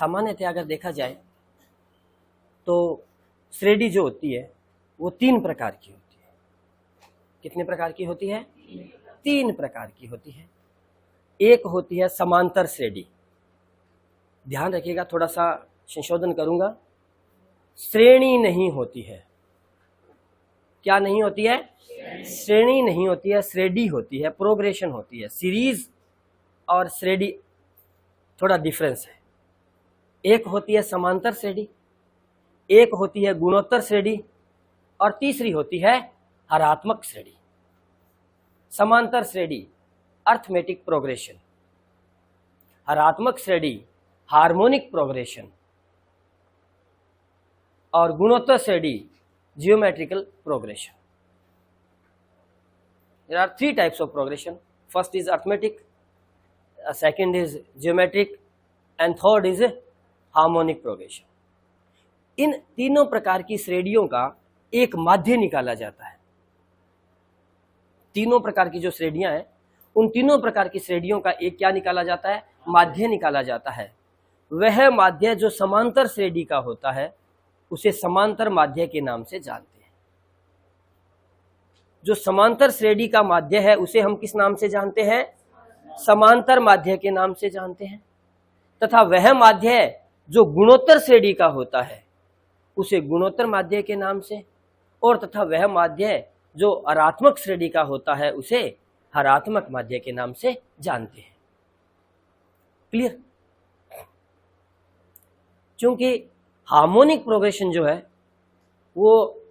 सामान्यतः अगर देखा जाए तो श्रेणी जो होती है वो 3 प्रकार की होती है। कितने प्रकार की होती है? 3 प्रकार की होती है। एक होती है समांतर श्रेणी, ध्यान रखिएगा, थोड़ा सा संशोधन करूंगा, श्रेणी नहीं होती है। क्या नहीं होती है? श्रेणी नहीं होती है, श्रेणी होती है, प्रोग्रेशन होती है। सीरीज और श्रेणी थोड़ा डिफरेंस है। एक होती है समांतर श्रेणी, एक होती है गुणोत्तर श्रेणी और तीसरी होती है हरात्मक श्रेणी। समांतर श्रेणी अर्थमेटिक प्रोग्रेशन, हरात्मक श्रेणी हार्मोनिक प्रोग्रेशन और गुणोत्तर श्रेणी geometrical progression. There are 3 types of progression. First is arithmetic, second is geometric and third is harmonic progression. इन तीनों प्रकार की श्रेणियों का एक माध्य निकाला जाता है। तीनों प्रकार की जो श्रेणियां हैं उन तीनों प्रकार की श्रेणियों का एक क्या निकाला जाता है? माध्य निकाला जाता है। वह माध्य जो समांतर श्रेणी का होता है उसे समांतर माध्य के नाम से जानते हैं। जो समांतर श्रेणी का माध्य है उसे हम किस नाम से जानते हैं? समांतर माध्य के नाम से जानते हैं। तथा वह माध्य जो गुणोत्तर श्रेणी का होता है उसे गुणोत्तर माध्य के नाम से, और तथा वह माध्य जो हरात्मक श्रेणी का होता है उसे हरात्मक माध्य के नाम से जानते हैं। क्लियर? क्योंकि हार्मोनिक प्रोग्रेशन जो है वो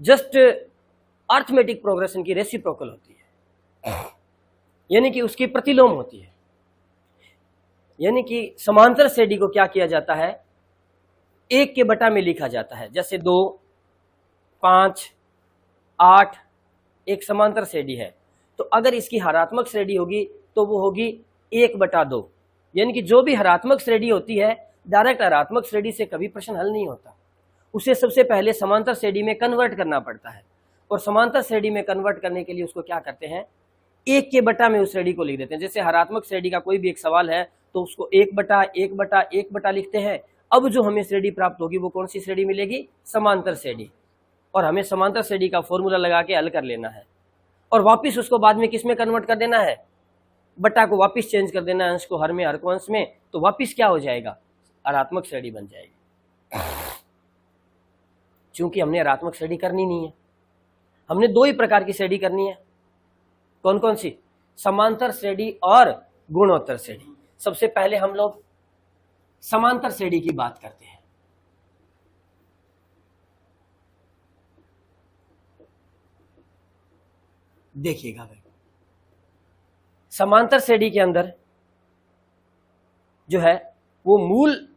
जस्ट अर्थमेटिक प्रोग्रेशन की रेसिप्रोकल होती है, यानी कि उसकी प्रतिलोम होती है। यानी कि समांतर श्रेणी को क्या किया जाता है? 1 के बटा में लिखा जाता है। जैसे 2, 5, 8 एक समांतर श्रेणी है, तो अगर इसकी हरात्मक श्रेणी होगी तो वो होगी 1/2। यानी कि जो भी हरात्मक श्रेणी होती है डायरेक्ट हरात्मक श्रेणी से कभी प्रश्न हल नहीं होता, उसे सबसे पहले समांतर श्रेणी में कन्वर्ट करना पड़ता है। और समांतर श्रेणी में कन्वर्ट करने के लिए उसको क्या करते हैं? 1 के बटा में उस श्रेणी को लिख देते हैं। जैसे हरात्मक श्रेणी का कोई भी एक सवाल है तो उसको 1/1/1 लिखते हैं। अब जो हमें श्रेणी प्राप्त होगी वो कौन सी श्रेणी मिलेगी? समांतर श्रेणी। और हमें समांतर श्रेणी का फॉर्मूला लगा के हल कर लेना है और वापस उसको बाद में किस में कन्वर्ट कर देना है? बटा को वापस चेंज कर देना है, अंश को हर में, हर को अंश में, तो वापस क्या हो जाएगा? हरात्मक श्रेणी बन जाएगी। क्योंकि हमने हरात्मक श्रेणी करनी नहीं है, हमने 2 ही प्रकार की श्रेणी करनी है। कौन कौन सी? समांतर श्रेणी और गुणोत्तर श्रेणी। सबसे पहले हम लोग समांतर श्रेणी की बात करते हैं। देखिएगा भाई, समांतर श्रेणी के अंदर जो है वो मूल,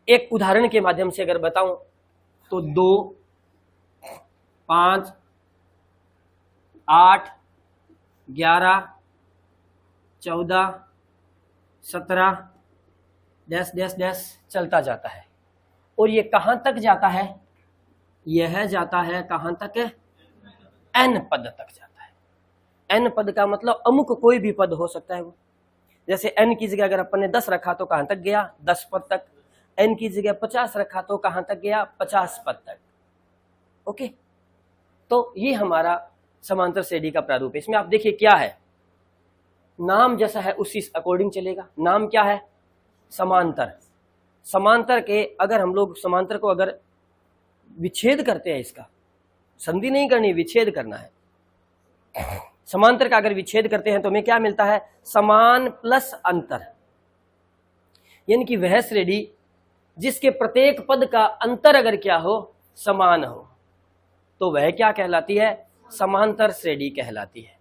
एक उदाहरण के माध्यम से अगर बताऊं तो 2, 5, 8, 11, 14, 17 डैश डैश डैश चलता जाता है। और ये कहां तक जाता है? यह जाता है कहां तक? n पद तक जाता है। n पद का मतलब अमुक कोई भी पद हो सकता है वो। जैसे n की जगह अगर अपन ने 10 रखा तो कहां तक गया? 10 पद तक। n की जगह 50 रखा तो कहां तक गया? 50 पद तक। ओके, तो ये हमारा समांतर श्रेणी का प्रारूप है। इसमें आप देखिए क्या है, नाम जैसा है उसी अकॉर्डिंग चलेगा। नाम क्या है? समांतर। समांतर के अगर हम लोग समांतर को अगर विच्छेद करते हैं, इसका संधि नहीं करनी, विच्छेद करना है। समांतर का अगर विच्छेद करते हैं तो हमें क्या मिलता है? समान प्लस अंतर। यानी कि वह श्रेणी जिसके प्रत्येक पद का अंतर अगर क्या हो? समान हो, तो वह क्या कहलाती है? समांतर श्रेणी कहलाती है।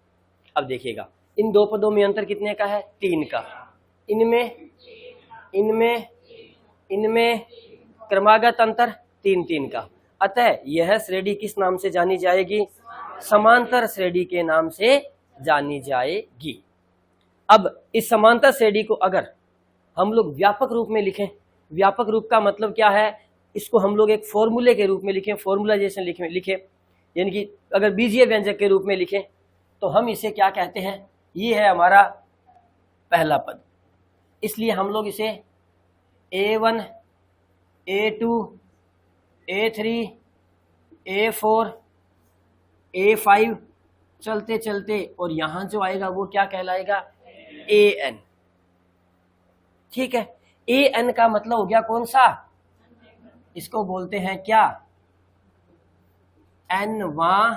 अब देखिएगा, इन 2 पदों में अंतर कितने का है? 3 का। इनमें इनमें इनमें क्रमागत अंतर 3 का। अतः यह श्रेणी किस नाम से जानी जाएगी? समांतर श्रेणी के नाम से जानी जाएगी। अब इस समांतर श्रेणी को अगर हम लोग व्यापक रूप में लिखें, व्यापक रूप का मतलब क्या है? इसको हम लोग एक फॉर्मूले के रूप में लिखें, फॉर्मुलाइजेशन लिखें, यानी कि अगर बीजीय व्यंजक के रूप में लिखें तो हम इसे क्या कहते हैं? ये है हमारा पहला पद, इसलिए हम लोग इसे A1 A2 A3 A4 A5 चलते चलते, और यहां जो आएगा वो क्या कहलाएगा? AN। ठीक है, AN का मतलब हो गया कौन सा? इसको बोलते हैं क्या? Nवां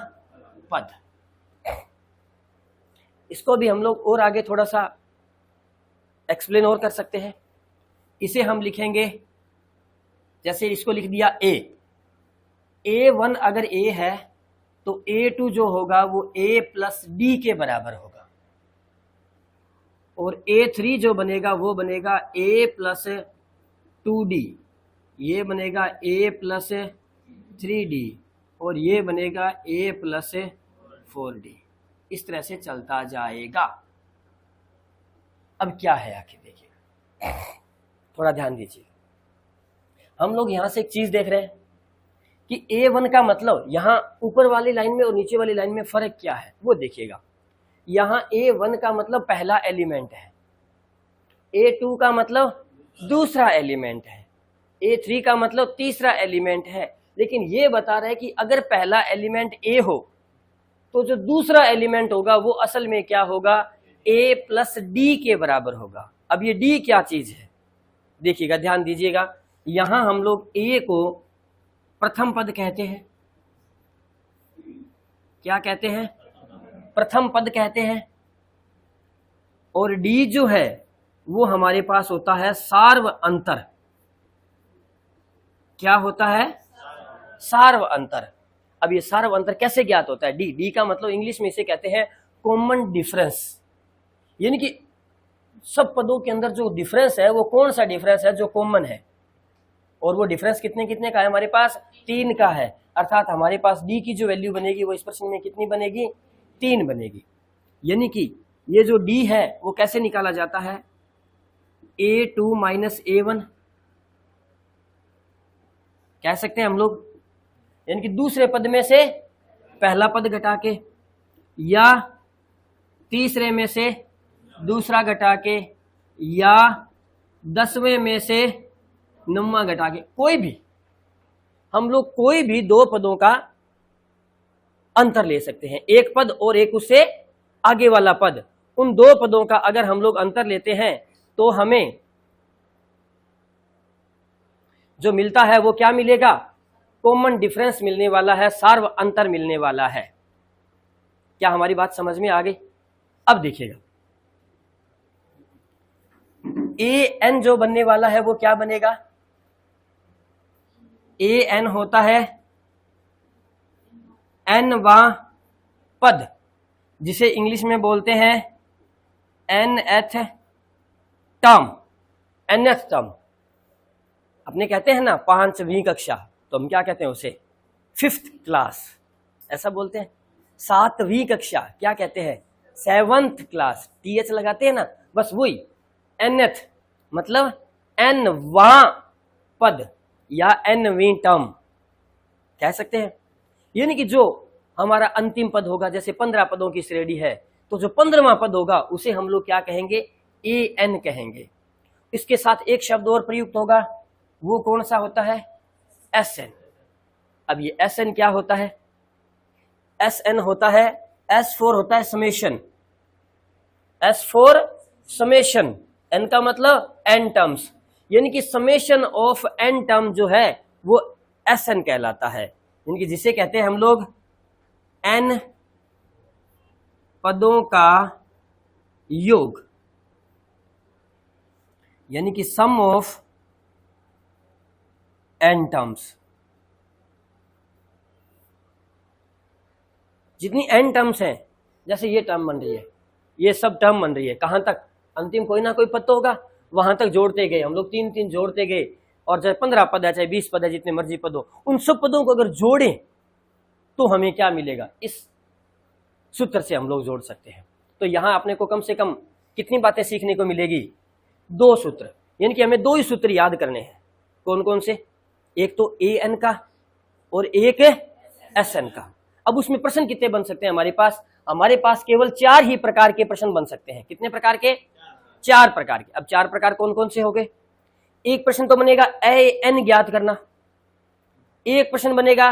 पद। इसको भी हम लोग और आगे थोड़ा सा एक्सप्लेन और कर सकते हैं। इसे हम लिखेंगे, जैसे इसको लिख दिया A1 अगर A है तो A2 जो होगा वो A प्लस D के बराबर होगा, और A3 जो बनेगा वो बनेगा A प्लस 2D, ये बनेगा A प्लस 3D, और ये बनेगा A प्लस 4D। इस तरह से चलता जाएगा। अब क्या है आखिर देखिए, थोड़ा ध्यान दीजिए। हम लोग यहां से एक चीज देख रहे हैं कि A1 का मतलब यहां ऊपर वाली लाइन में और नीचे वाली लाइन में फर्क क्या है वो देखिएगा। यहां A1 का मतलब पहला एलिमेंट है, A2 का मतलब दूसरा एलिमेंट है, A3 का मतलब तीसरा एलिमेंट है। लेकिन ये बता रहा है कि अगर पहला एलिमेंट A हो तो जो दूसरा एलिमेंट होगा वो असल में क्या होगा? A प्लस D के बराबर होगा। अब ये D क्या चीज है देखिएगा, ध्यान दीजिएगा। यहां हम लोग A को प्रथम पद कहते हैं। क्या कहते हैं? प्रथम पद कहते हैं। और D जो है वो हमारे पास होता है सार्व अंतर। क्या होता है? सार्व अंतर। अब ये सार्व अंतर कैसे ज्ञात होता है? डी का मतलब इंग्लिश में इसे कहते हैं कॉमन डिफरेंस, यानी कि सब पदों के अंदर जो डिफरेंस है वो कौन सा डिफरेंस है जो कॉमन है, और वो डिफरेंस कितने कितने का है? हमारे पास 3 का है। अर्थात हमारे पास डी की जो वैल्यू बनेगी वो इस प्रश्न में कितनी बनेगी? 3 बनेगी। यानी कि ये जो डी है वो कैसे निकाला जाता है? A2 माइनस A1 कह सकते हैं हम लोग, यानी कि दूसरे पद में से पहला पद घटा के, या तीसरे में से दूसरा घटा के, या 10वें में से 9वां घटा के, कोई भी हम लोग कोई भी 2 पदों का अंतर ले सकते हैं। एक पद और एक उससे आगे वाला पद, उन 2 पदों का अगर हम लोग अंतर लेते हैं तो हमें जो मिलता है वो क्या मिलेगा? कॉमन डिफरेंस मिलने वाला है, सार्व अंतर मिलने वाला है। क्या हमारी बात समझ में आ गई? अब देखिएगा, AN जो बनने वाला है वो क्या बनेगा? AN होता है Nवां पद, जिसे इंग्लिश में बोलते हैं nth टर्म। nth टर्म अपने कहते हैं ना 5वीं कक्षा, तो हम क्या कहते हैं उसे? 5th क्लास, ऐसा बोलते हैं। 7वीं कक्षा क्या कहते हैं? 7th क्लास, TH लगाते हैं ना, बस वही। nth मतलब nवां पद या nवीं टर्म कह सकते हैं। यानी कि जो हमारा अंतिम पद होगा, जैसे 15 पदों की श्रेणी है, तो जो 15वां पद होगा उसे हम लोग क्या कहेंगे? AN कहेंगे। इसके साथ एक शब्द और प्रयुक्त होगा, वो कौन सा होता है? SN। अब ये SN क्या होता है? SN होता है, S4 होता है समेशन, S4 समेशन, N का मतलब N टर्म्स, यानी कि समेशन ऑफ N टर्म जो है वो SN कहलाता है, यानी कि जिसे कहते हैं हम लोग N पदों का योग, यानी कि सम ऑफ N टर्म्स। जितनी N टर्म्स हैं, जैसे ये टर्म बन रही है, ये सब टर्म बन रही है, कहां तक? अंतिम कोई ना कोई पद तो होगा, वहां तक जोड़ते गए हम लोग, 3-3 जोड़ते गए, और चाहे 15 पद है, चाहे 20 पद है, जितने मर्जी पद हो, उन सब पदों को अगर जोड़ें तो हमें क्या मिलेगा? इस सूत्र से हम लोग जोड़ सकते हैं। तो यहां अपने को कम से कम कितनी बातें सीखने को मिलेगी? 2 सूत्र, यानी कि हमें 2 ही सूत्र याद करने हैं। कौन कौन से? एक तो AN का और एक SN का। अब उसमें प्रश्न कितने बन सकते हैं हमारे पास? हमारे पास केवल 4 ही प्रकार के प्रश्न बन सकते हैं। कितने प्रकार के? 4 प्रकार के। अब 4 प्रकार कौन कौन से हो गए? एक प्रश्न तो बनेगा एन ज्ञात करना, एक प्रश्न बनेगा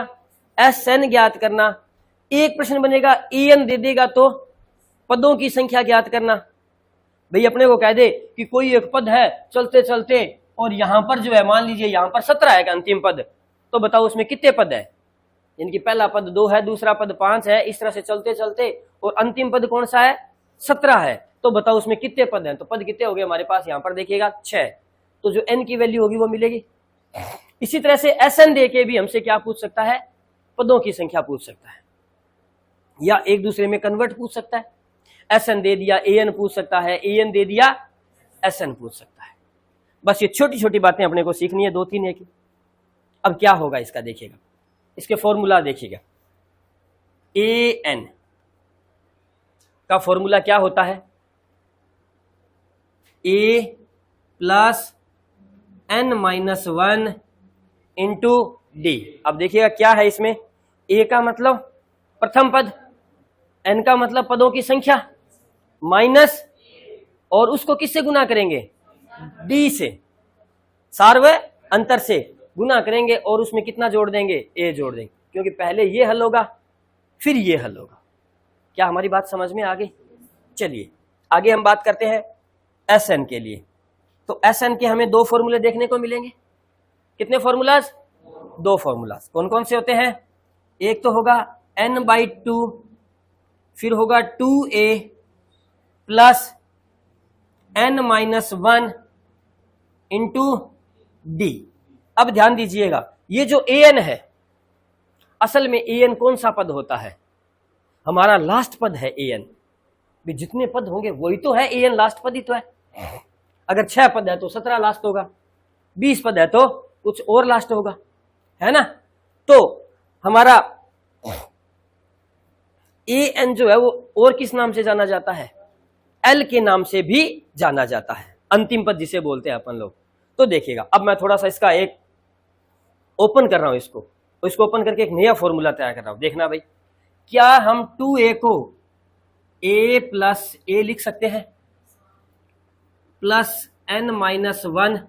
एन ज्ञात करना, एक प्रश्न बनेगा एन दे देगा तो पदों की संख्या ज्ञात करना। भाई अपने को कह दे कि कोई एक पद है चलते चलते और यहां पर जो है मान लीजिए यहां पर 17 है अंतिम पद, तो बताओ उसमें कितने पद है, यानी पहला पद 2 है, दूसरा पद 5 है, इस तरह से चलते चलते और अंतिम पद कौन सा है 17 है, तो बताओ उसमें कितने पद हैं। तो पद कितने हो गए हमारे पास, यहां पर देखिएगा 6, तो जो n की वैल्यू होगी वो मिलेगी। इसी तरह से Sn दे के भी हमसे क्या पूछ सकता है, पदों की संख्या पूछ सकता है, या एक दूसरे में कन्वर्ट पूछ सकता है। Sn दे दिया An पूछ सकता है, An दे दिया Sn पूछ सकता है। बस ये छोटी छोटी बातें अपने को सीखनी है, 2-3 एक। अब क्या होगा इसका देखिएगा, इसके फॉर्मूला देखिएगा। An का फॉर्मूला क्या होता है, A plus n-1 into D. अब देखिएगा क्या है इसमें, A का मतलब प्रथम पद, n का मतलब पदों की संख्या, माइनस और उसको किससे गुना करेंगे, d से, सार्व अंतर से गुना करेंगे और उसमें कितना जोड़ देंगे, a जोड़ देंगे, क्योंकि पहले ये हल होगा फिर ये हल होगा। क्या हमारी बात समझ में आ गई? चलिए आगे हम बात करते हैं Sn के लिए। तो Sn के हमें 2 फॉर्मूले देखने को मिलेंगे। कितने फॉर्मूलाज, 2 फॉर्मूलाज। कौन कौन से होते हैं, एक तो होगा n/2, फिर होगा 2a plus n-1 into D. अब ध्यान दीजिएगा, ये जो an है असल में an कौन सा पद होता है, हमारा लास्ट पद है an। भी जितने पद होंगे वही तो है, an लास्ट पद ही तो है। अगर 6 पद है तो 17 लास्ट होगा, 20 पद है तो कुछ और लास्ट होगा, है ना। तो हमारा an जो है वो और किस नाम से जाना जाता है, l के नाम से भी जाना जाता है, अंतिम पद जिसे बोलते हैं अपन लोग। तो देखिएगा अब मैं थोड़ा सा इसका एक ओपन कर रहा हूं, इसको ओपन करके एक नया फॉर्मूला तैयार कर रहा हूं। देखना भाई, क्या हम 2a को a प्लस a लिख सकते हैं प्लस n-1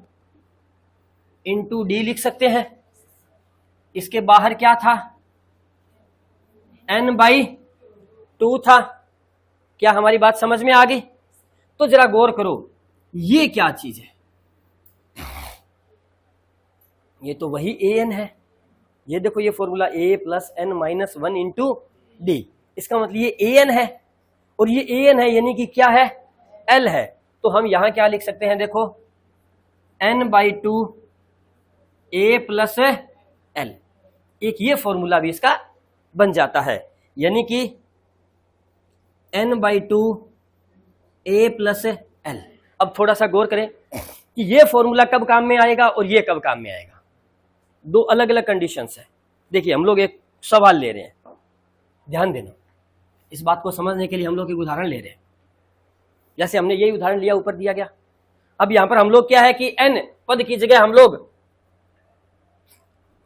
इंटू डी लिख सकते हैं। इसके बाहर क्या था, n/2 था। क्या हमारी बात समझ में आ गई? तो जरा गौर करो, ये क्या चीज है, ये तो वही an है। ये देखो ये formula a plus n-1 into D, इसका मतलब ये an है और ये an है, यानी कि क्या है, l है। तो हम यहां क्या लिख सकते हैं, देखो n/2 a प्लस l, एक ये फॉर्मूला भी इसका बन जाता है, यानी कि n/2 a प्लस l। अब थोड़ा सा गौर करें कि ये फॉर्मूला कब काम में आएगा और ये कब काम में आएगा, 2 अलग अलग कंडीशंस है। देखिए हम लोग एक सवाल ले रहे हैं, ध्यान देना, इस बात को समझने के लिए हम लोग एक उदाहरण ले रहे हैं। जैसे हमने यही उदाहरण लिया, ऊपर दिया गया। अब यहां पर हम लोग क्या है कि n पद की जगह हम लोग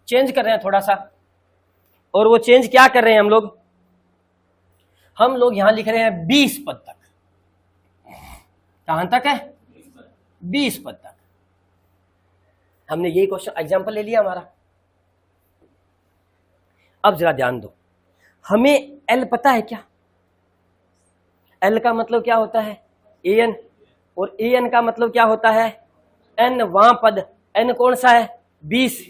चेंज कर रहे हैं थोड़ा सा, और वो चेंज क्या कर रहे हैं हम लोग यहां लिख रहे हैं 20 पद तक। कहां तक है, 20 पद तक। हमने यही क्वेश्चन एग्जांपल ले लिया हमारा। अब जरा ध्यान दो, हमें l पता है क्या, l का मतलब क्या होता है an, और an का मतलब क्या होता है n वां पद। n कौन सा है, 20,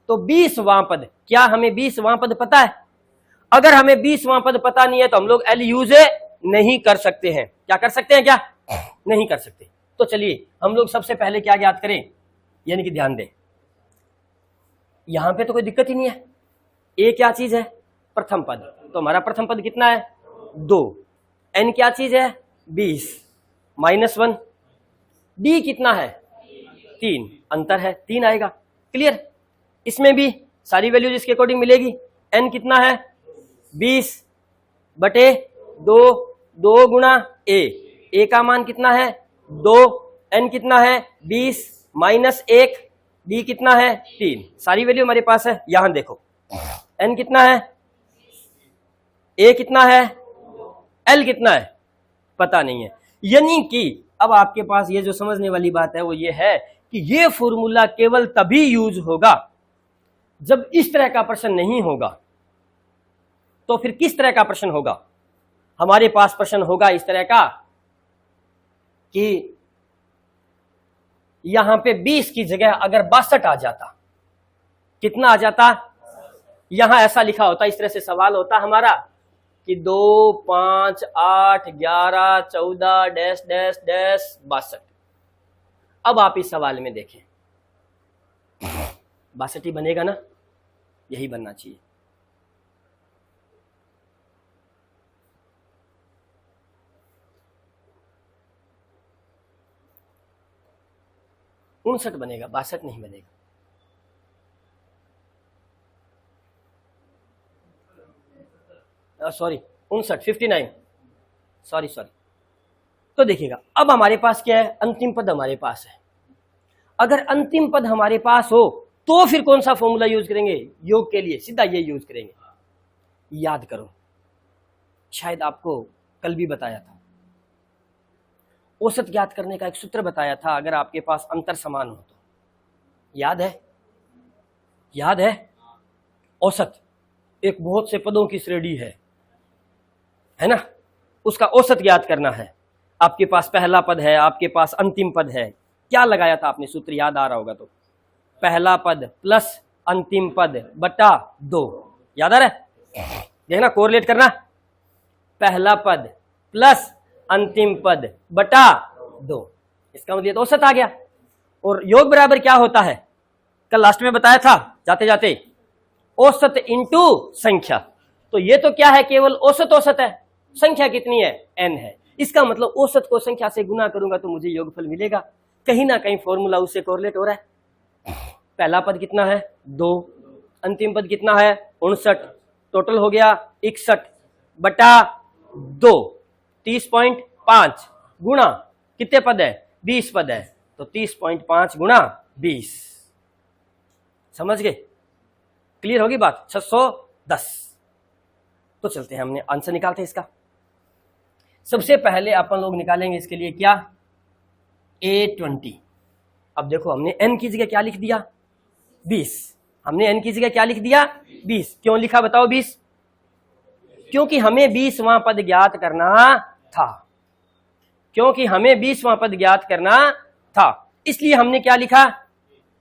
तो 20 वां पद। क्या हमें 20 वां पद पता है? अगर हमें 20 वां पद पता नहीं है तो हम लोग l यूज नहीं कर सकते हैं। क्या कर सकते हैं, क्या नहीं कर सकते। तो चलिए हम लोग सबसे पहले क्या ज्ञात करें, यानी कि ध्यान दें, यहां पे तो कोई दिक्कत ही नहीं है। a क्या चीज है, प्रथम पद, तो हमारा प्रथम पद कितना है 2। n क्या चीज है 20 -1। d कितना है 3, अंतर है 3 आएगा। क्लियर, इसमें भी सारी वैल्यू जिसके अकॉर्डिंग मिलेगी। n कितना है 20/2, 2 गुणा a का मान कितना है 2, n कितना है 20 -1, d कितना है 3। सारी वैल्यू हमारे पास है। यहां देखो n कितना है, a कितना है, l कितना है, पता नहीं है। यानी कि अब आपके पास ये जो समझने वाली बात है वो ये है कि ये फॉर्मूला केवल तभी यूज होगा जब इस तरह का प्रश्न नहीं होगा। तो फिर किस तरह का प्रश्न होगा? हमारे पास प्रश्न होगा इस तरह का कि यहां पे 20 की जगह अगर 62 आ जाता, कितना आ जाता? यहां ऐसा लिखा होता, इस तरह से सवाल होता हमारा कि 2, 5, 8, 11, 14 डैश डैश डैश 62। अब आप इस सवाल में देखें, 62 ही बनेगा ना? यही बनना चाहिए। उनसठ बनेगा, 62 नहीं बनेगा। Sorry 59, 59, sorry. तो देखिएगा, अब हमारे पास क्या है? अंतिम पद हमारे पास है। अगर अंतिम पद हमारे पास हो तो फिर कौन सा फॉर्मूला यूज करेंगे? योग के लिए सीधा ये यूज करेंगे। याद करो, शायद आपको कल भी बताया था, औसत ज्ञात करने का एक सूत्र बताया था, अगर आपके पास अंतर समान हो तो। याद है? याद है? औसत एक बहुत से पदों की श्रेणी है ना? उसका औसत ज्ञात करना है। आपके पास पहला पद है, आपके पास अंतिम पद है। क्या लगाया था आपने सूत्र? याद आ रहा होगा तो, पहला पद प्लस अंतिम पद बटा 2। याद आ रहा है? देखना, कोरिलेट करना, पहला पद प्लस अंतिम पद बटा 2। इसका मतलब औसत आ गया। और योग बराबर क्या होता है? कल लास्ट में बताया था जाते जाते, औसत इंटू संख्या। तो ये तो क्या है? केवल औसत है। संख्या कितनी है? n है। इसका मतलब औसत को संख्या से गुना करूंगा तो मुझे योगफल मिलेगा। कहीं ना कहीं फॉर्मूला उससे कोरिलेट हो रहा है। पहला पद कितना है? 2। अंतिम पद कितना है? 59। टोटल हो गया 61 बटा 2, 30.5 गुणा कितने पद है? 20 पद है, तो 30.5 गुणा 20। समझ गए? क्लियर होगी बात? 610। तो चलते हैं, हमने आंसर निकालते हैं इसका। सबसे पहले अपन लोग निकालेंगे इसके लिए क्या? A20। अब देखो, हमने n की जगह क्या लिख दिया? 20। हमने n की जगह क्या लिख दिया? 20। क्यों लिखा बताओ 20? क्योंकि हमें 20वां पद ज्ञात करना था। क्योंकि हमें 20वां पद ज्ञात करना था, इसलिए हमने क्या लिखा?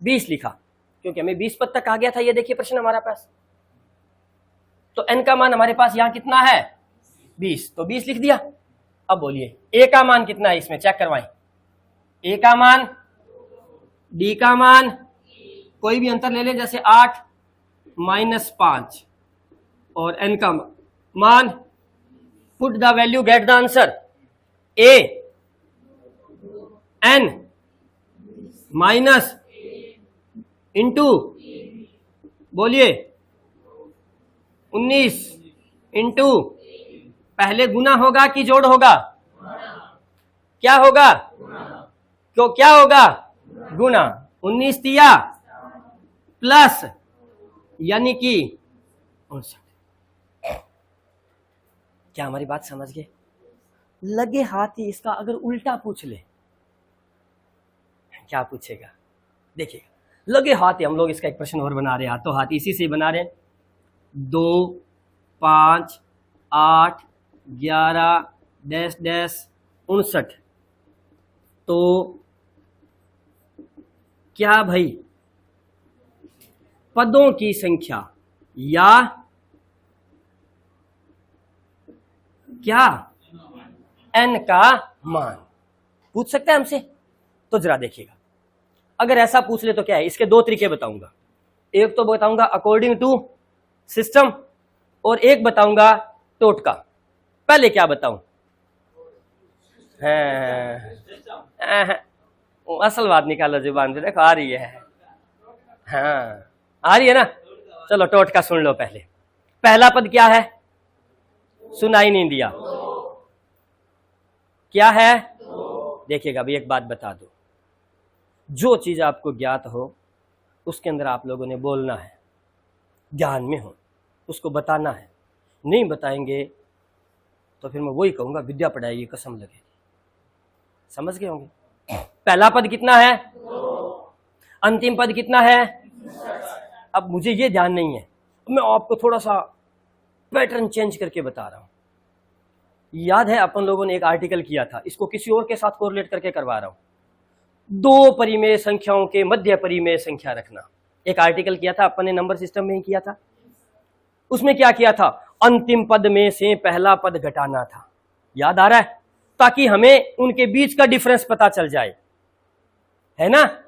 20 लिखा, क्योंकि हमें 20 पद तक आ गया था। ये देखिए प्रश्न हमारे पास। तो n का मान हमारे पास यहां कितना है? 20। तो 20 लिख दिया। अब बोलिए a का मान कितना है? इसमें चेक करवाएं। a का मान, d का मान, कोई भी अंतर ले लें, जैसे 8 - 5, और n का मान। Put the value, get the answer. a n minus into, बोलिए 19 इंटू, पहले गुना होगा कि जोड़ होगा? क्या होगा? क्यों क्या होगा? गुना। 19 दिया प्लस, यानी कि 59। क्या हमारी बात समझ गए? लगे हाथ ही इसका अगर उल्टा पूछ ले, क्या पूछेगा? देखिएगा, लगे हाथ ही हम लोग इसका एक प्रश्न और बना रहे हैं, हाथों हाथ इसी से बना रहे हैं। 2, 5, 8, 11 डैश डैश 59। तो क्या भाई, पदों की संख्या या क्या n का मान पूछ सकता है हमसे? तो जरा देखिएगा, अगर ऐसा पूछ ले तो क्या है? इसके 2 तरीके बताऊंगा। एक तो बताऊंगा अकॉर्डिंग टू सिस्टम, और एक बताऊंगा टोटका। पहले क्या बताऊं? असल बात निकालो जुबान से, देखो आ रही है। हाँ आ रही है ना? चलो टोटका सुन लो पहले। पहला पद क्या है? सुनाई नहीं दिया। क्या है? देखिएगा अभी एक बात बता दो, जो चीज आपको ज्ञात हो उसके अंदर आप लोगों ने बोलना है, ध्यान में हो, उसको बताना है। नहीं बताएंगे तो फिर मैं वही कहूंगा, विद्या पढ़ाएगी कसम लगेगी। समझ गए होंगे? पहला पद कितना है? अंतिम पद कितना है? अब मुझे ये ध्यान नहीं है, मैं आपको थोड़ा सा पैटर्न चेंज करके बता रहा हूं। याद है अपन लोगों ने एक आर्टिकल किया था, इसको किसी और के साथ कोरिलेट करके करवा रहा हूं। दो परिमेय संख्याओं के मध्य परिमेय संख्या रखना, एक आर्टिकल किया था अपन ने, नंबर सिस्टम में ही किया था। उसमें क्या किया था? अंतिम पद में से पहला पद घटाना था, याद आ रहा है? ताकि हमें उनके बीच का डिफरेंस पता चल जाए, है ना।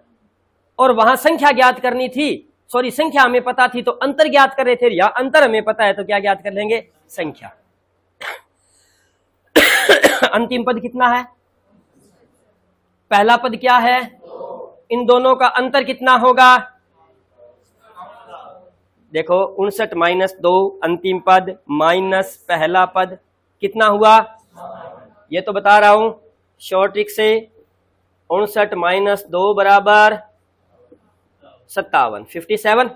और वहां संख्या ज्ञात करनी थी, सॉरी संख्या हमें पता थी तो अंतर ज्ञात कर रहे थे, या अंतर हमें पता है तो क्या ज्ञात कर लेंगे? संख्या। अंतिम पद कितना है? पहला पद क्या है? इन दोनों का अंतर कितना होगा? देखो 59 माइनस 2 अंतिम पद माइनस पहला पद कितना हुआ? ये तो बता रहा हूं शॉर्ट ट्रिक से। 59 माइनस 2 बराबर 57, 57।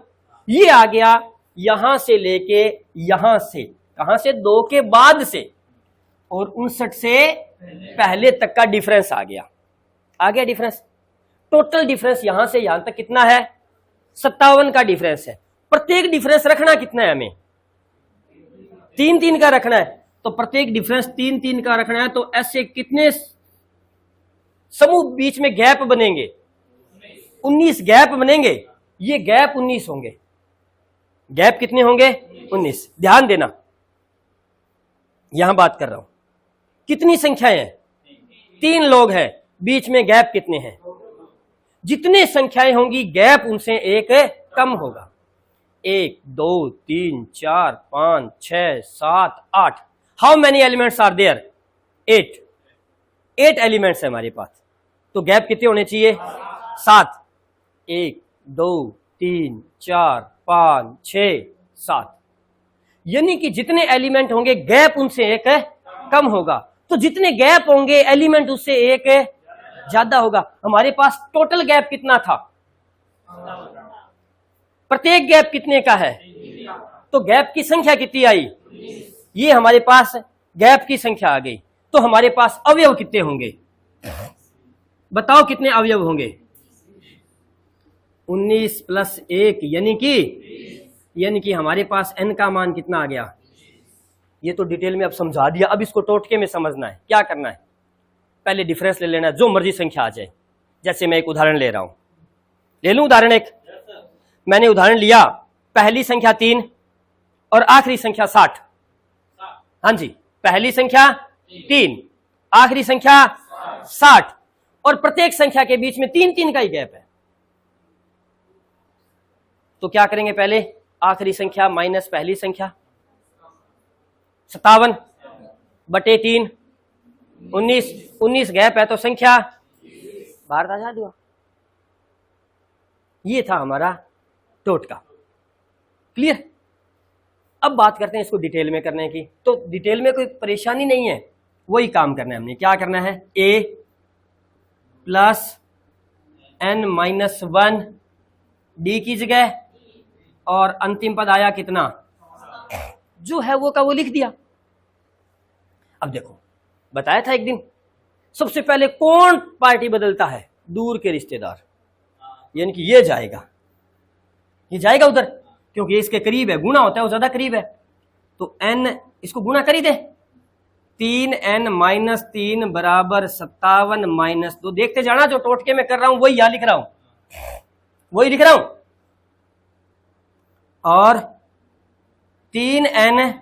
ये आ गया यहां से लेके यहां से, कहां से? 2 के बाद से, और 59 से पहले तक का डिफरेंस आ गया। आ गया डिफरेंस। टोटल डिफरेंस यहां से यहां तक कितना है? 57 का डिफरेंस है। प्रत्येक डिफरेंस रखना कितना है हमें? 3-3 का रखना है। तो प्रत्येक डिफरेंस 3-3 का रखना है, तो ऐसे कितने समूह बीच में गैप बनेंगे? 19 गैप बनेंगे। ये गैप 19 होंगे। गैप कितने होंगे? 19। ध्यान देना, यहां बात कर रहा हूं। कितनी संख्याएं हैं? 3 लोग हैं, बीच में गैप कितने हैं? जितने संख्याएं होंगी गैप उनसे एक कम होगा। 1 2 3 4 5 6 7 8। How many elements are there? 8 elements है हमारे पास, तो गैप कितने होने चाहिए? 7। 1 2 3 4 5 6 7। यानी कि जितने एलिमेंट होंगे गैप उनसे एक कम होगा, तो जितने गैप होंगे एलिमेंट उससे एक ज्यादा होगा। हमारे पास टोटल गैप कितना था? प्रत्येक गैप कितने का है? तो गैप की संख्या कितनी आई? ये हमारे पास गैप की संख्या आ गई। तो हमारे पास अवयव कितने होंगे? बताओ कितने अवयव होंगे? 19 प्लस 1 यानी कि हमारे पास n का मान कितना आ गया? ये तो डिटेल में अब समझा दिया, अब इसको टोटके में समझना है। क्या करना है? पहले डिफरेंस ले लेना है, जो मर्जी संख्या आ जाए। जैसे मैं एक उदाहरण ले रहा हूं, ले लूं उदाहरण एक। मैंने उदाहरण लिया, पहली संख्या 3 और आखिरी संख्या 60। हाँ जी, पहली संख्या 3, आखिरी संख्या 60, और प्रत्येक संख्या के बीच में 3-3 का ही गैप है। तो क्या करेंगे? पहले आखिरी संख्या माइनस पहली संख्या, 57 बटे 3, 19 गैप है तो संख्या बाहर आ जा दिया। ये था हमारा टोटका। क्लियर? अब बात करते हैं इसको डिटेल में करने की। तो डिटेल में कोई परेशानी नहीं है, वही काम करना है हमने। क्या करना है? a plus n minus 1 d की जगह, और अंतिम पद आया कितना? जो है वो का वो लिख दिया। अब देखो, बताया था एक दिन, सबसे पहले कौन पार्टी बदलता है? दूर के रिश्तेदार। यानी कि ये जाएगा उधर, क्योंकि इसके करीब है, गुणा होता है, वो ज्यादा करीब है। तो n इसको गुणा कर ही दे। 3n माइनस 3 बराबर 57 माइनस 2। देखते जाना, जो टोटके में कर रहा हूं वही यहां लिख रहा हूं, वही लिख रहा हूं। और 3n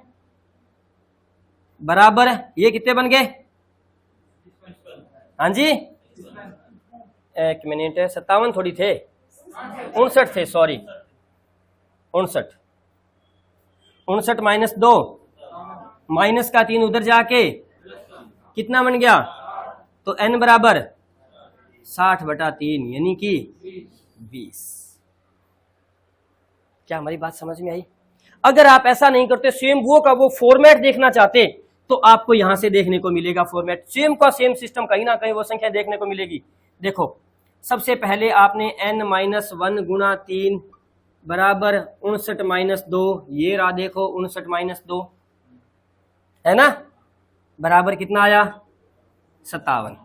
बराबर, ये कितने बन गए? हाँ जी, एक मिनट, 57 थोड़ी थे, 59 थे, सॉरी 59 माइनस 2, माइनस का 3 उधर जाके कितना बन गया? तो n बराबर 60 बटा 3 यानी कि 20। क्या हमारी बात समझ में आई? अगर आप ऐसा नहीं करते, सेम वो का वो फॉर्मेट देखना चाहते, तो आपको यहां से देखने को मिलेगा फॉर्मेट, सेम का सेम सिस्टम, कहीं ना कहीं वो संख्या देखने को मिलेगी। देखो, सबसे पहले आपने n माइनस 1 गुणा 3 बराबर 59 माइनस 2, ये रहा, देखो 59 माइनस 2 है ना, बराबर कितना आया? 57।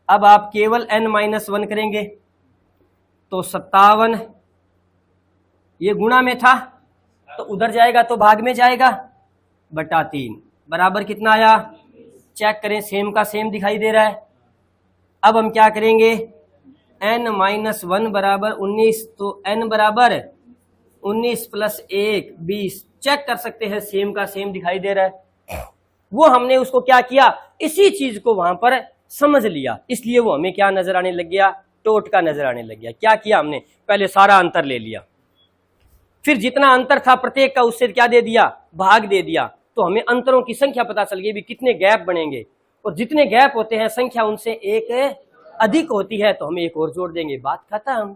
अब आप केवल n माइनस 1 करेंगे, तो 57, ये गुणा में था तो उधर जाएगा तो भाग में जाएगा, बटा 3 बराबर कितना आया, चेक करें, सेम का सेम दिखाई दे रहा है। अब हम क्या करेंगे, n-1 बराबर 19, तो n बराबर 19 प्लस 1 20, चेक कर सकते हैं, सेम का सेम दिखाई दे रहा है। वो हमने उसको क्या किया, इसी चीज को वहां पर समझ लिया, इसलिए वो हमें क्या नजर आने लग गया, टोटका नजर आने लग गया। क्या किया हमने, पहले सारा अंतर ले लिया, फिर जितना अंतर था प्रत्येक का उससे क्या दे दिया, भाग दे दिया, तो हमें अंतरों की संख्या पता चल गई भी कितने गैप बनेंगे, और जितने गैप होते हैं संख्या उनसे एक अधिक होती है तो हमें एक और जोड़ देंगे, बात खत्म।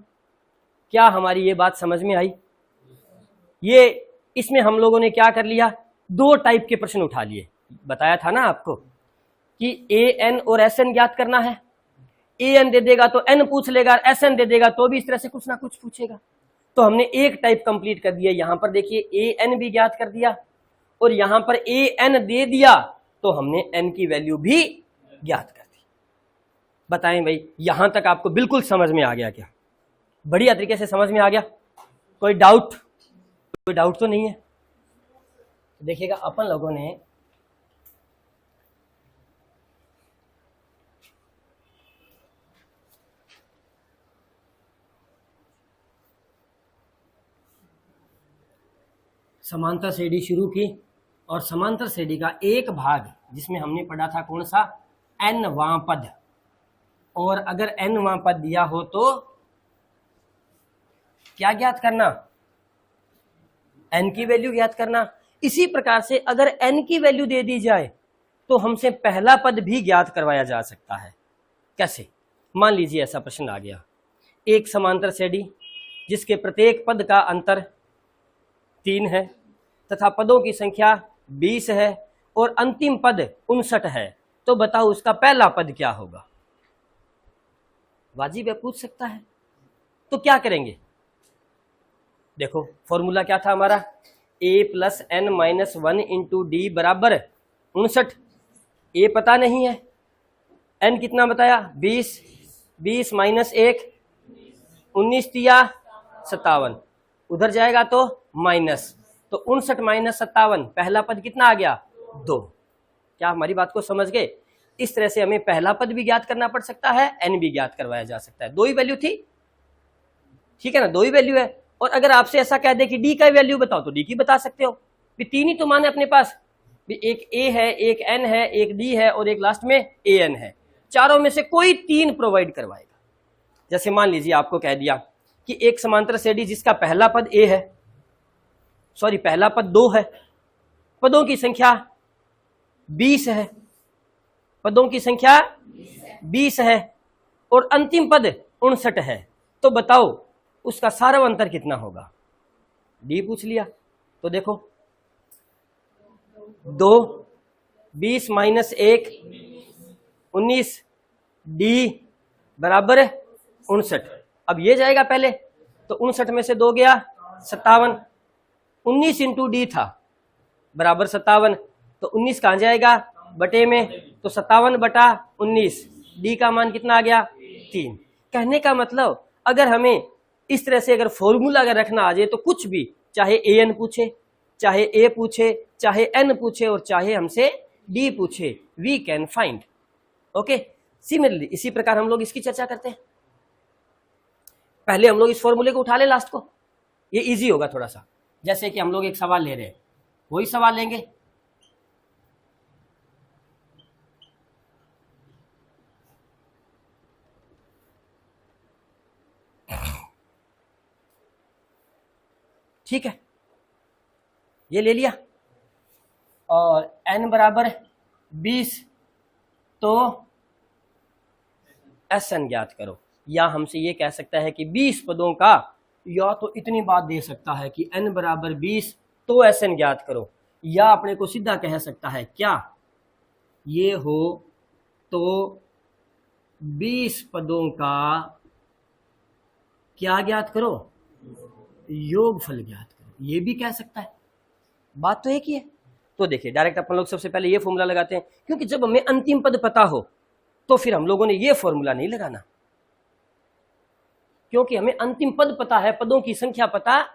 क्या हमारी ये बात समझ में आई? ये इसमें हम लोगों ने क्या कर लिया, दो टाइप के प्रश्न उठा लिए। बताया था ना आपको कि an और sn ज्ञात करना है, an दे देगा तो n पूछ लेगा, sn दे देगा तो भी इस तरह से कुछ ना कुछ पूछेगा। तो हमने एक टाइप कंप्लीट कर दिया, यहां पर देखिए an भी ज्ञात कर दिया और यहां पर an दे दिया तो हमने n की वैल्यू भी ज्ञात कर दी। बताएं भाई, यहां तक आपको बिल्कुल समझ में आ गया क्या? बढ़िया तरीके से समझ में आ गया? कोई डाउट? कोई डाउट तो नहीं है? देखिएगा, अपन लोगों ने समांतर श्रेणी शुरू की और समांतर श्रेणी का एक भाग जिसमें हमने पढ़ा था कौन सा, n वां पद, और अगर n वां पद दिया हो तो क्या ज्ञात करना, n की वैल्यू ज्ञात करना। इसी प्रकार से अगर n की वैल्यू दे दी जाए तो हमसे पहला पद भी ज्ञात करवाया जा सकता है। कैसे? मान लीजिए ऐसा प्रश्न आ गया, एक समांतर श्रेणी जिसके प्रत्येक पद का अंतर 3 है तथा पदों की संख्या 20 है और अंतिम पद 59 है, तो बताओ उसका पहला पद क्या होगा? वाजिब है, पूछ सकता है। तो क्या करेंगे, देखो फॉर्मूला क्या था हमारा, a plus n minus 1 into D बराबर 59। a पता नहीं है, n कितना बताया, 20, 20 माइनस 1 19 दिया 57, उधर जाएगा तो माइनस, तो 59 माइनस 57, पहला पद कितना आ गया, 2। क्या हमारी बात को समझ गए? इस तरह से हमें पहला पद भी ज्ञात करना पड़ सकता है, n भी ज्ञात करवाया जा सकता है। दो ही वैल्यू थी, ठीक है ना, दो ही वैल्यू है। और अगर आपसे ऐसा कह दे कि d का वैल्यू बताओ तो d की बता सकते हो, भी 3 ही तो मान है अपने पास, भी एक a है, एक n है, एक d है और एक लास्ट में an है, चारों में से कोई 3 प्रोवाइड करवाएगा। जैसे मान लीजिए आपको कह दिया कि एक समांतर श्रेणी जिसका पहला पद a है, सॉरी पहला पद 2 है, पदों की संख्या 20 है, पदों की संख्या 20 है और अंतिम पद 59 है, तो बताओ उसका सारा अंतर कितना होगा? डी पूछ लिया तो देखो 2, 20 माइनस 1 19, डी बराबर 59। अब ये जाएगा पहले, तो 59 में से 2 गया 57, 19 इंटू डी था बराबर 57, तो 19 कहां जाएगा, बटे में, तो 57 बटा 19, डी का मान कितना आ गया, 3। कहने का मतलब अगर हमें इस तरह से अगर फॉर्मूला अगर रखना आ जाए तो कुछ भी, चाहे an पूछे, चाहे a पूछे, चाहे n पूछे और चाहे हमसे d पूछे, we can find. Okay, similarly इसी प्रकार हम लोग इसकी चर्चा करते हैं। पहले हम लोग इस फॉर्मूले को उठा ले लास्ट को, ये इजी होगा थोड़ा सा। जैसे कि हम लोग एक सवाल ले रहे हैं, वही सवाल लेंगे, ठीक है, ये ले लिया और n बराबर 20, तो Sn ज्ञात करो। या हमसे ये कह सकता है कि 20 पदों का, या तो इतनी बात दे सकता है कि n बराबर 20 तो Sn ज्ञात करो, या अपने को सीधा कह सकता है क्या, ये हो तो 20 पदों का क्या ज्ञात करो, योगफल ज्ञात करो, ये भी कह सकता है। बात तो एक ही है। तो देखिए डायरेक्ट अपन लोग सबसे पहले ये फॉर्मूला लगाते हैं, क्योंकि जब हमें अंतिम पद पता हो तो फिर हम लोगों ने ये फॉर्मूला नहीं लगाना। क्योंकि हमें अंतिम पद पता है, पदों की संख्या पता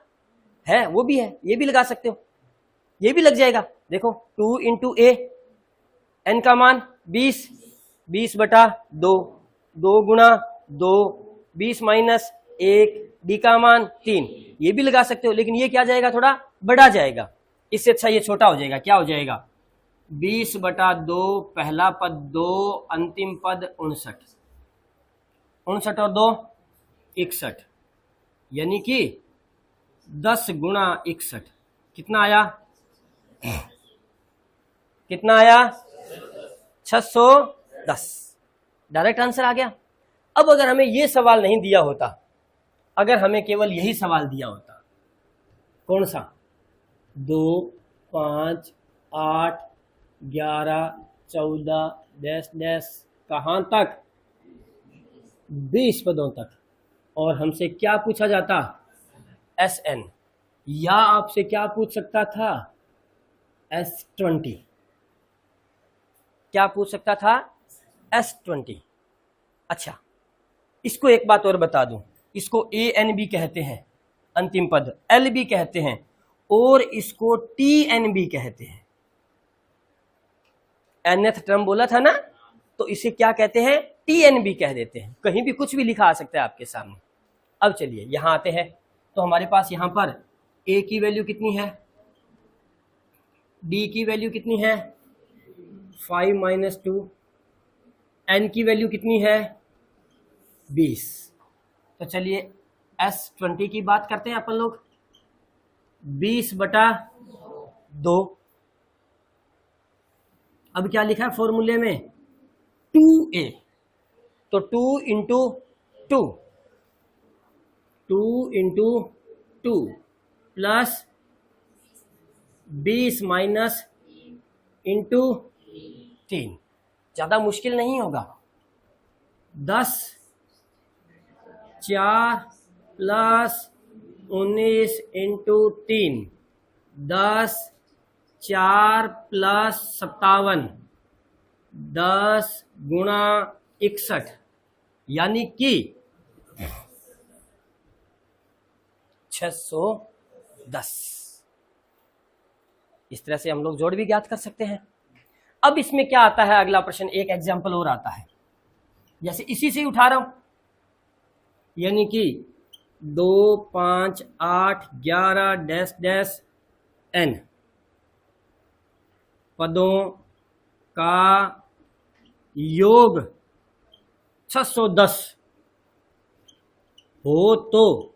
है, वो भी है, ये भी लगा सकते हो, ये भी लग जाएगा। देखो 2 इंटू ए, एन का मान 20, 20/2, 2 गुणा 2, 20 माइनस 1, डी का मान 3, ये भी लगा सकते हो, लेकिन ये क्या जाएगा, थोड़ा बड़ा जाएगा, इससे अच्छा ये छोटा हो जाएगा। क्या हो जाएगा, 20/2, पहला पद 2, अंतिम पद 59, 59 और 2 61, यानी कि 10 गुणा 61 कितना आया, कितना आया, 610। डायरेक्ट आंसर आ गया। अब अगर हमें ये सवाल नहीं दिया होता, अगर हमें केवल यही सवाल दिया होता, कौन सा, 2, 5, 8, 11, 14, डैश डैश कहाँ तक, 20 पदों तक, और हमसे क्या पूछा जाता, SN, या आपसे क्या पूछ सकता था, S20, क्या पूछ सकता था, S20। अच्छा, इसको एक बात और बता दूं, इसको AN भी कहते हैं, अंतिम पद L भी कहते हैं, और इसको TN भी कहते हैं। nth टर्म बोला था ना, तो इसे क्या कहते हैं, TN भी कह देते हैं। कहीं भी कुछ भी लिखा आ सकता है आपके सामने। अब चलिए यहां आते हैं, तो हमारे पास यहां पर A की वैल्यू कितनी है, D की वैल्यू कितनी है, 5 - 2, N की वैल्यू कितनी है, 20। तो चलिए S20 की बात करते हैं अपन लोग, 20/2। अब क्या लिखा है फॉर्मूले में, 2A, तो 2 into 2, 2 into 2 plus 20 minus into 3, ज़्यादा मुश्किल नहीं होगा। 10, 4 प्लस 19 इंटू 3, 10, 4 प्लस 57, 10 गुणा 61, यानी कि 610। इस तरह से हम लोग जोड़ भी ज्ञात कर सकते हैं। अब इसमें क्या आता है, अगला प्रश्न, एक एग्जाम्पल और आता है, जैसे इसी से उठा रहा हूं, यानी कि 2, 5, 8, 11 डैश डैश N पदों का योग 610 हो तो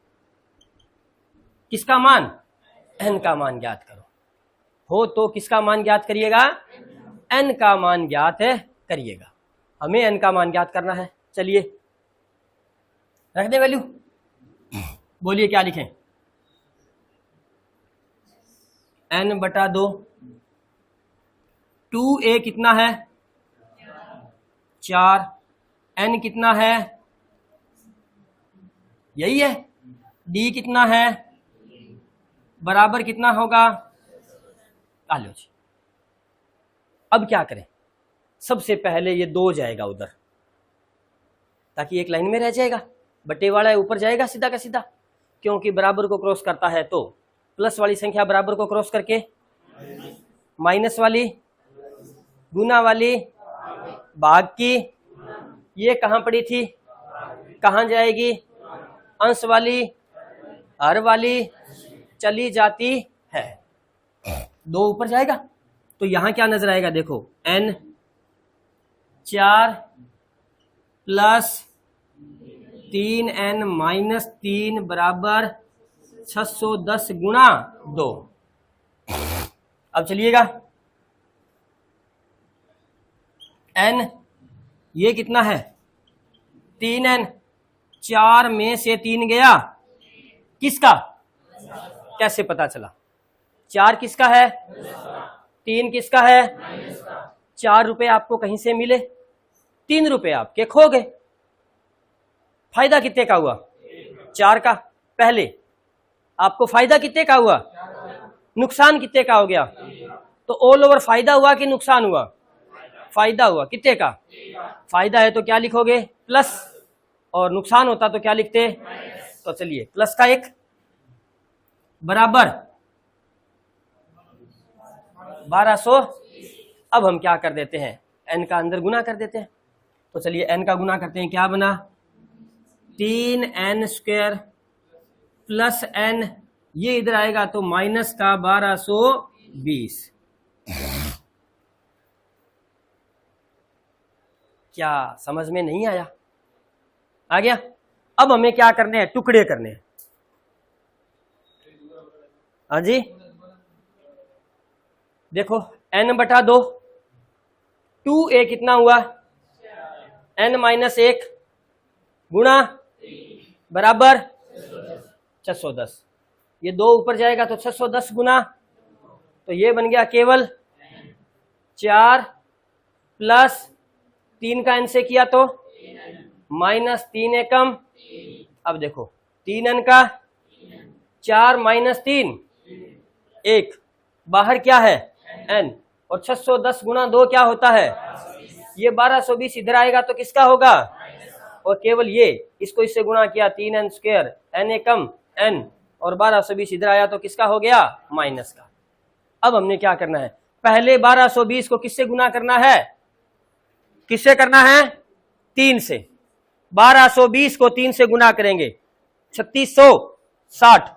किसका मान, N का मान ज्ञात करो। हो तो किसका मान ज्ञात करिएगा, N का मान ज्ञात करिएगा। हमें N का मान ज्ञात करना है। चलिए रख दे वैल्यू, बोलिए क्या लिखें, N/2, 2A कितना है, 4, N कितना है, यही है, D कितना है, बराबर कितना होगा, आ लो जी। अब क्या करें, सबसे पहले ये 2 जाएगा उधर, ताकि एक लाइन में रह जाएगा, बटे वाला है ऊपर जाएगा सीधा का सीधा, क्योंकि बराबर को क्रॉस करता है तो प्लस वाली संख्या बराबर को क्रॉस करके माइनस वाली, गुना वाली, भाग की, ये कहाँ पड़ी थी, कहाँ जाएगी, अंश वाली, हर वाली चली जाती है, 2 ऊपर जाएगा। तो यहां क्या नजर आएगा, देखो N 4 प्लस 3N माइनस 3 बराबर 610 गुणा 2। अब चलिएगा, N ये कितना है, 3N, 4 में से 3 गया, किसका, कैसे पता चला, 4 किसका है, 3 किसका है, 4 रुपए आपको कहीं से मिले, 3 रुपए आपके खो गए। फायदा कितने का हुआ, 4 का। पहले आपको फायदा कितने का हुआ, नुकसान कितने का हो गया, तो ऑल ओवर फायदा हुआ कि नुकसान हुआ, फायदा हुआ, कितने का, फायदा है तो क्या लिखोगे, प्लस, और नुकसान होता तो क्या लिखते? तो चलिए प्लस का 1 बराबर 1200। अब हम क्या कर देते हैं, n का अंदर गुना कर देते हैं। तो चलिए n का गुना करते हैं, क्या बना 3n स्क्वायर प्लस n, ये इधर आएगा तो माइनस का 1220। क्या समझ में नहीं आया? आ गया? अब हमें क्या करने हैं, टुकड़े करने हैं। हाँ जी, देखो n बटा 2, 2a कितना हुआ n माइनस 1 गुणा बराबर 610। ये 2 ऊपर जाएगा तो 610 गुना, तो ये बन गया केवल 4 प्लस 3 का n से किया तो माइनस 3 एकम। अब देखो 3n का 4 माइनस 3 1, बाहर क्या है n, और 610 गुना 2 क्या होता है, ये 1220 इधर आएगा तो किसका होगा, और केवल ये इसको इससे गुणा किया 3n स्क्वायर n एकम n, और 1220 इधर आया तो किसका हो गया, माइनस का। अब हमने क्या करना है, पहले 1220 को किससे गुना करना है, किससे करना है 3 से। 1220 को 3 से गुना करेंगे 3660,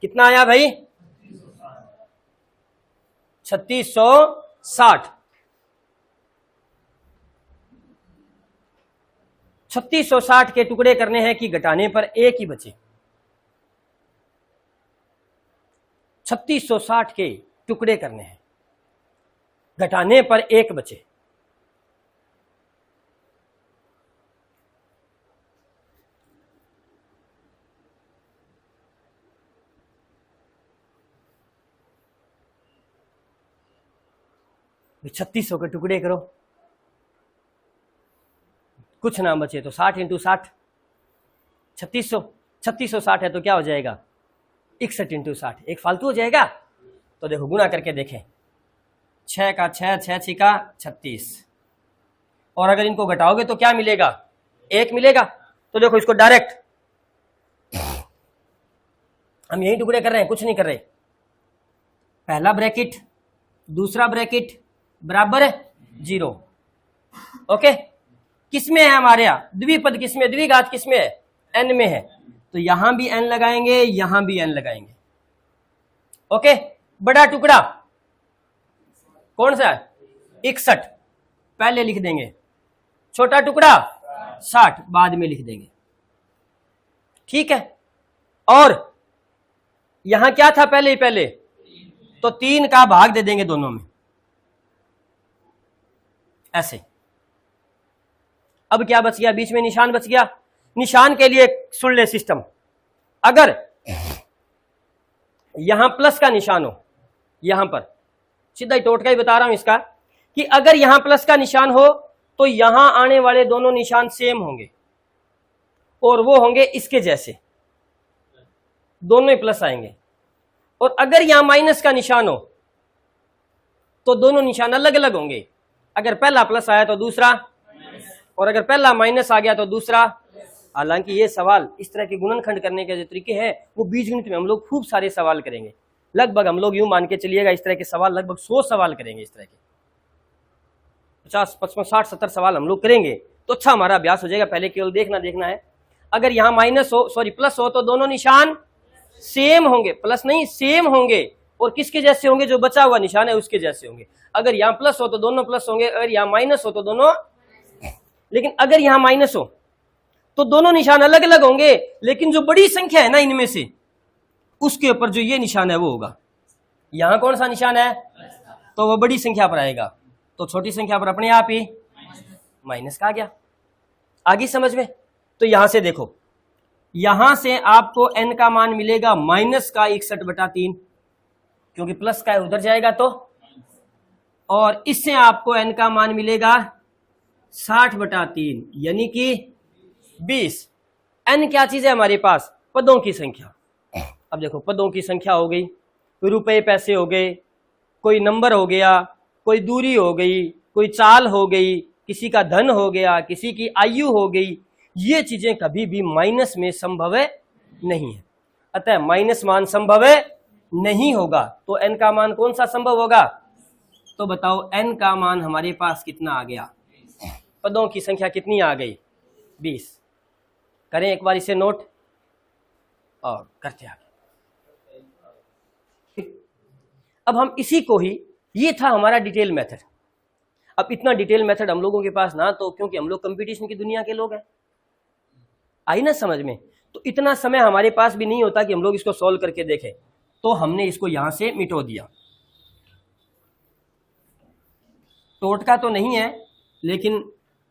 कितना आया भाई 3660। 3660 के टुकड़े करने हैं कि घटाने पर एक ही बचे। 3660 के टुकड़े करने हैं, घटाने पर एक बचे। भाई 3600 के टुकड़े करो, कुछ ना बचे तो 60 इंटू 60, 3660 है तो क्या हो जाएगा 61 इंटू 60, एक फालतू हो जाएगा। तो देखो गुना करके देखें, 6 का 6, 6 छिका 36, और अगर इनको घटाओगे तो क्या मिलेगा, 1 मिलेगा। तो देखो इसको डायरेक्ट हम यही टुकड़े कर रहे हैं, कुछ नहीं कर रहे। पहला ब्रैकेट दूसरा ब्रैकेट बराबर है 0। ओके, किसमें है हमारे यहाँ द्विपद, किसमें द्विघात किसमें है, n में है, तो यहां भी n लगाएंगे, यहां भी n लगाएंगे। ओके, बड़ा टुकड़ा कौन सा है 61, पहले लिख देंगे, छोटा टुकड़ा 60 बाद में लिख देंगे, ठीक है। और यहां क्या था पहले ही पहले, तो 3 का भाग दे देंगे दोनों में, ऐसे। अब क्या बच गया, बीच में निशान बच गया। निशान के लिए सुन ले सिस्टम, अगर यहां प्लस का निशान हो, यहां पर सीधा ही टोटका ही बता रहा हूं इसका, कि अगर यहां प्लस का निशान हो तो यहां आने वाले दोनों निशान सेम होंगे, और वो होंगे इसके जैसे, दोनों ही प्लस आएंगे। और अगर यहां माइनस का निशान हो तो दोनों निशान अलग अलग होंगे, अगर पहला प्लस आया तो दूसरा, और अगर पहला माइनस आ गया तो दूसरा। हालांकि ये सवाल, इस तरह के गुणनखंड करने के जो तरीके हैं वो बीजगणित में हम लोग खूब सारे सवाल करेंगे। लगभग हम लोग यूं मान के चलिएगा इस तरह के सवाल लगभग 100 सवाल करेंगे, इस तरह के 50, 55, 60, 70 सवाल हम लोग करेंगे, तो अच्छा हमारा अभ्यास हो जाएगा। पहले केवल देखना है, अगर यहाँ माइनस हो, सॉरी प्लस हो, तो दोनों निशान सेम होंगे, प्लस नहीं सेम होंगे, और किसके जैसे होंगे, जो बचा हुआ निशान है उसके जैसे होंगे। अगर यहाँ प्लस हो तो दोनों प्लस होंगे, अगर यहाँ माइनस हो तो दोनों, लेकिन अगर यहाँ माइनस हो तो दोनों निशान अलग अलग होंगे, लेकिन जो बड़ी संख्या है ना इनमें से, उसके ऊपर जो ये निशान है वो होगा। यहां कौन सा निशान है, तो वो बड़ी संख्या पर आएगा, तो छोटी संख्या पर अपने आप ही माइनस का आ गया। आगे समझ में? तो यहां से देखो, यहां से आपको n का मान मिलेगा माइनस का 61/3, क्योंकि प्लस का उधर जाएगा तो, और इससे आपको n का मान मिलेगा 60/3, यानी कि 20। n क्या चीज है हमारे पास, पदों की संख्या। अब देखो पदों की संख्या हो गई, रुपए पैसे हो गए, कोई नंबर हो गया, कोई दूरी हो गई, कोई चाल हो गई, किसी का धन हो गया, किसी की आयु हो गई। ये चीजें कभी भी माइनस में संभव नहीं है, अतः माइनस मान संभव नहीं होगा। तो n का मान कौन सा संभव होगा? तो बताओ n का मान हमारे पास कितना आ गया? पदों की संख्या कितनी आ गई? 20। करें एक बार इसे नोट और करते आगे। अब हम इसी को ही, ये था हमारा डिटेल मेथड। अब इतना डिटेल मेथड हम लोगों के पास ना, तो क्योंकि हम लोग कंपटीशन की दुनिया के लोग हैं, आई ना समझ में, तो इतना समय हमारे पास भी नहीं होता कि हम लोग इसको सॉल्व करके देखें, तो हमने इसको यहां से मिटो दिया। टोटका तो नहीं है, लेकिन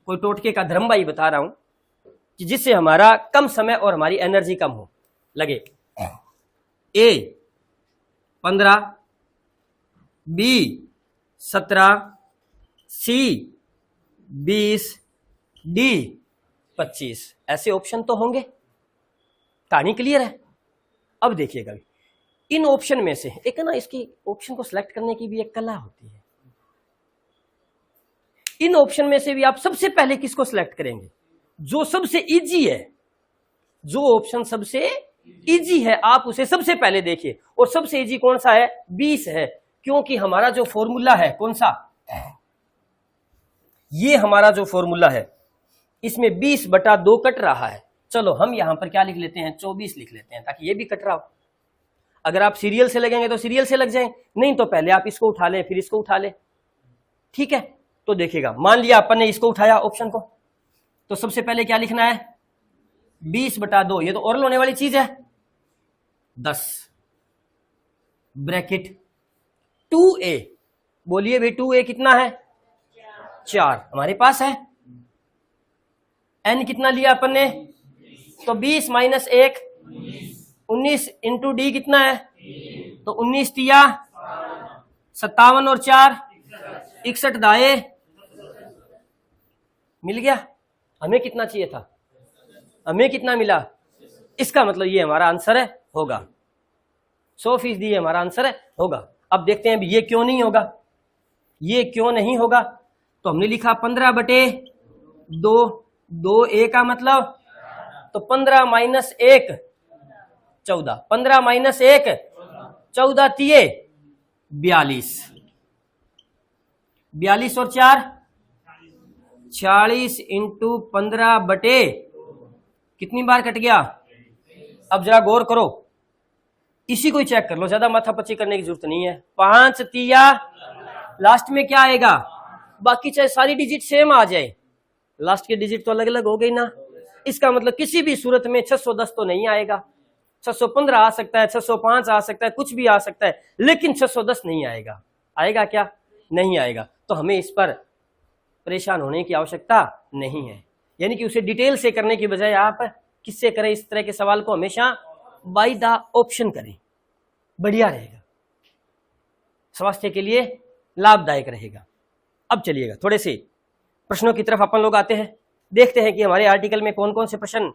कोई टोटके का धर्म भाई बता रहा हूं कि जिससे हमारा कम समय और हमारी एनर्जी कम हो लगे। ए 15, बी 17, सी 20, डी 25, ऐसे ऑप्शन तो होंगे। कहानी क्लियर है? अब देखिएगा, इन ऑप्शन में से एक है ना, इसकी ऑप्शन को सिलेक्ट करने की भी एक कला होती है। इन ऑप्शन में से भी आप सबसे पहले किसको सिलेक्ट करेंगे? जो सबसे इजी है, जो ऑप्शन सबसे इजी है आप उसे सबसे पहले देखिए। और सबसे इजी कौन सा है? 20 है, क्योंकि हमारा जो फॉर्मूला है कौन सा? ये हमारा जो फॉर्मूला है इसमें 20/2 कट रहा है। चलो हम यहां पर क्या लिख लेते हैं? 24 लिख लेते हैं, ताकि ये भी कट रहा हो। अगर आप सीरियल से लगेंगे तो सीरियल से लग जाए, नहीं तो पहले आप इसको उठा लें फिर इसको उठा लें, ठीक है? तो देखिएगा, मान लिया अपन ने इसको उठाया ऑप्शन को, तो सबसे पहले क्या लिखना है? 20/2, ये तो ओरल होने वाली चीज है, 10 ब्रैकेट 2a। बोलिए भाई 2a कितना है? 4 हमारे पास है। n कितना लिया अपन ने? तो 20 - 1 19 इंटू डी कितना है? तो 19 तिया 57 और 4 61 दाए मिल गया। हमें कितना चाहिए था? हमें कितना मिला? इसका मतलब ये हमारा आंसर है होगा, 100% हमारा आंसर है होगा। अब देखते हैं ये क्यों नहीं होगा, ये क्यों नहीं होगा। तो हमने लिखा 15/2, 2a का मतलब, तो 15 - 1 14, 15 - 1 14 तिये 42, 42 और 4 46 इंटू 15/, कितनी बार कट गया? अब जरा गौर करो, इसी को ही चेक कर लो, ज्यादा माथापच्ची करने की जरूरत नहीं है। 5 तिया लास्ट में क्या आएगा? बाकी चाहे सारी डिजिट सेम आ जाए, लास्ट के डिजिट तो अलग अलग हो गई ना। इसका मतलब किसी भी सूरत में 610 तो नहीं आएगा, 615 आ सकता है, 605 आ सकता है, कुछ भी आ सकता है, लेकिन 610 नहीं आएगा। आएगा क्या? नहीं आएगा। तो हमें इस पर परेशान होने की आवश्यकता नहीं है, यानी कि उसे डिटेल से करने की बजाय आप किससे करें? इस तरह के सवाल को हमेशा बाय द ऑप्शन करें, बढ़िया रहेगा, स्वास्थ्य के लिए लाभदायक रहेगा। अब चलिएगा थोड़े से प्रश्नों की तरफ अपन लोग आते हैं, देखते हैं कि हमारे आर्टिकल में कौन कौन से प्रश्न